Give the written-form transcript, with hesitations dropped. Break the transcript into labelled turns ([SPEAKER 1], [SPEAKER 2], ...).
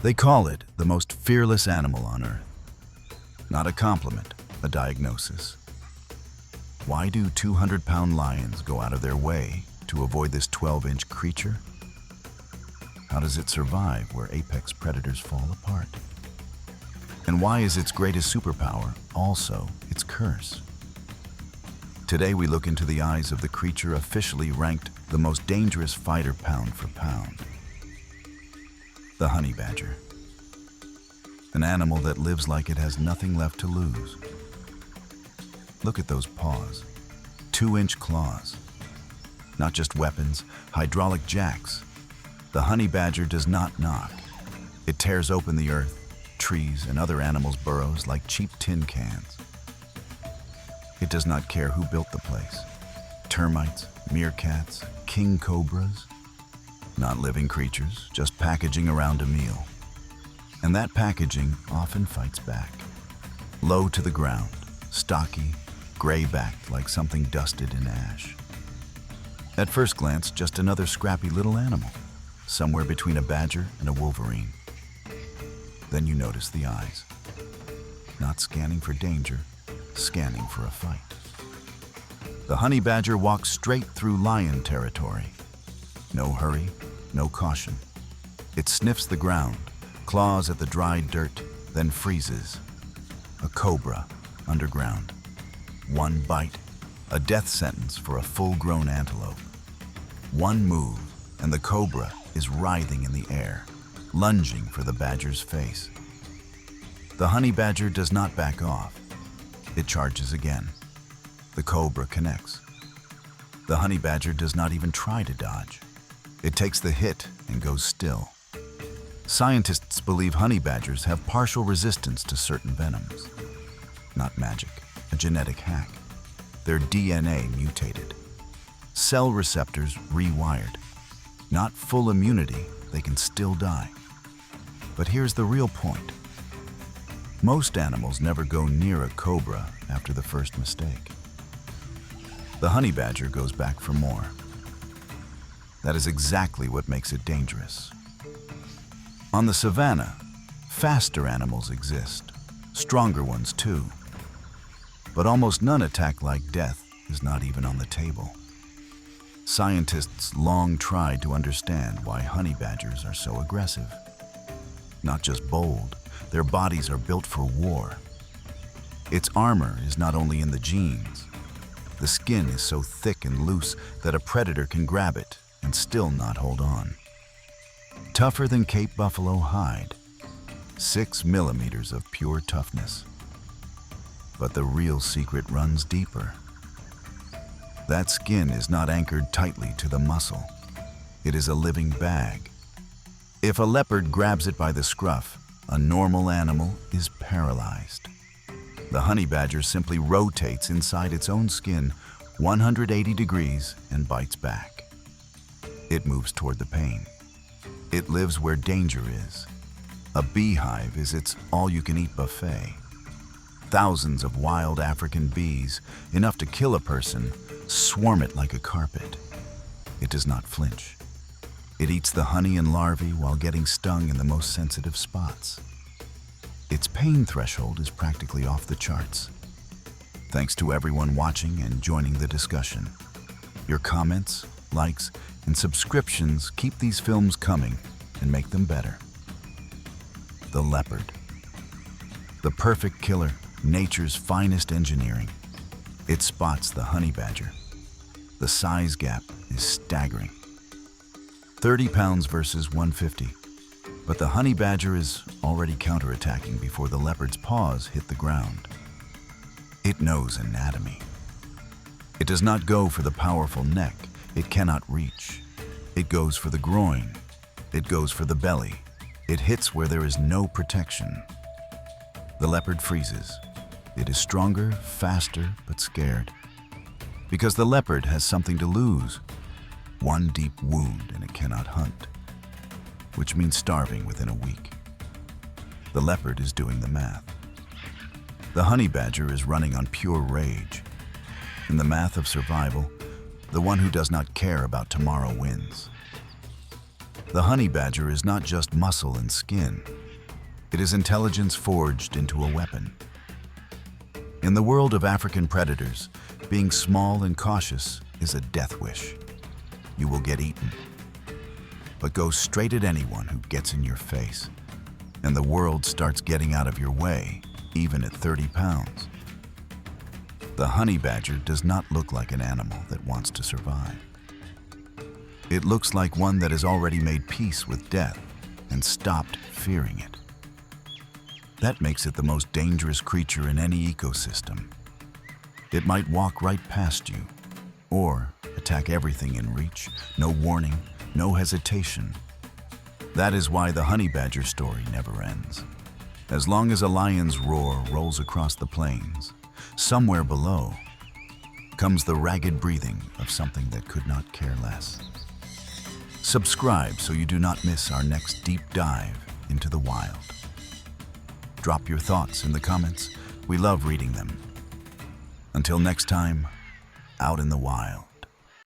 [SPEAKER 1] They call it the most fearless animal on Earth. Not a compliment, a diagnosis. Why do 200-pound lions go out of their way to avoid this 12-inch creature? How does it survive where apex predators fall apart? And why is its greatest superpower also its curse? Today we look into the eyes of the creature officially ranked the most dangerous fighter pound for pound. The honey badger. An animal that lives like it has nothing left to lose. Look at those paws. 2-inch claws. Not just weapons, hydraulic jacks. The honey badger does not knock. It tears open the earth, trees, and other animals' burrows like cheap tin cans. It does not care who built the place. Termites, meerkats, king cobras. Not living creatures, just packaging around a meal. And that packaging often fights back. Low to the ground, stocky, gray-backed like something dusted in ash. At first glance, just another scrappy little animal, somewhere between a badger and a wolverine. Then you notice the eyes. Not scanning for danger, scanning for a fight. The honey badger walks straight through lion territory. No hurry, no caution. It sniffs the ground, claws at the dry dirt, then freezes. A cobra underground. One bite, a death sentence for a full-grown antelope. One move, and the cobra is writhing in the air, lunging for the badger's face. The honey badger does not back off. It charges again. The cobra connects. The honey badger does not even try to dodge. It takes the hit and goes still. Scientists believe honey badgers have partial resistance to certain venoms. Not magic, a genetic hack. Their DNA mutated. Cell receptors rewired. Not full immunity, they can still die. But here's the real point. Most animals never go near a cobra after the first mistake. The honey badger goes back for more. That is exactly what makes it dangerous. On the savannah, faster animals exist, stronger ones too. But almost none attack like death is not even on the table. Scientists long tried to understand why honey badgers are so aggressive. Not just bold, their bodies are built for war. Its armor is not only in the genes. The skin is so thick and loose that a predator can grab it and still not hold on. Tougher than Cape buffalo hide, 6 millimeters of pure toughness. But the real secret runs deeper. That skin is not anchored tightly to the muscle. It is a living bag. If a leopard grabs it by the scruff, a normal animal is paralyzed. The honey badger simply rotates inside its own skin 180 degrees and bites back. It moves toward the pain. It lives where danger is. A beehive is its all-you-can-eat buffet. Thousands of wild African bees, enough to kill a person, swarm it like a carpet. It does not flinch. It eats the honey and larvae while getting stung in the most sensitive spots. Its pain threshold is practically off the charts. Thanks to everyone watching and joining the discussion. Your comments, likes, and subscriptions keep these films coming and make them better. The leopard. The perfect killer, nature's finest engineering. It spots the honey badger. The size gap is staggering. 30 pounds versus 150. But the honey badger is already counterattacking before the leopard's paws hit the ground. It knows anatomy. It does not go for the powerful neck it cannot reach. It goes for the groin. It goes for the belly. It hits where there is no protection. The leopard freezes. It is stronger, faster, but scared. Because the leopard has something to lose. One deep wound and it cannot hunt, which means starving within a week. The leopard is doing the math. The honey badger is running on pure rage. In the math of survival, the one who does not care about tomorrow wins. The honey badger is not just muscle and skin. It is intelligence forged into a weapon. In the world of African predators, being small and cautious is a death wish. You will get eaten. But go straight at anyone who gets in your face, and the world starts getting out of your way, even at 30 pounds. The honey badger does not look like an animal that wants to survive. It looks like one that has already made peace with death and stopped fearing it. That makes it the most dangerous creature in any ecosystem. It might walk right past you, or attack everything in reach, no warning, no hesitation. That is why the honey badger story never ends. As long as a lion's roar rolls across the plains, somewhere below comes the ragged breathing of something that could not care less. Subscribe so you do not miss our next deep dive into the wild. Drop your thoughts in the comments. We love reading them. Until next time, out in the wild.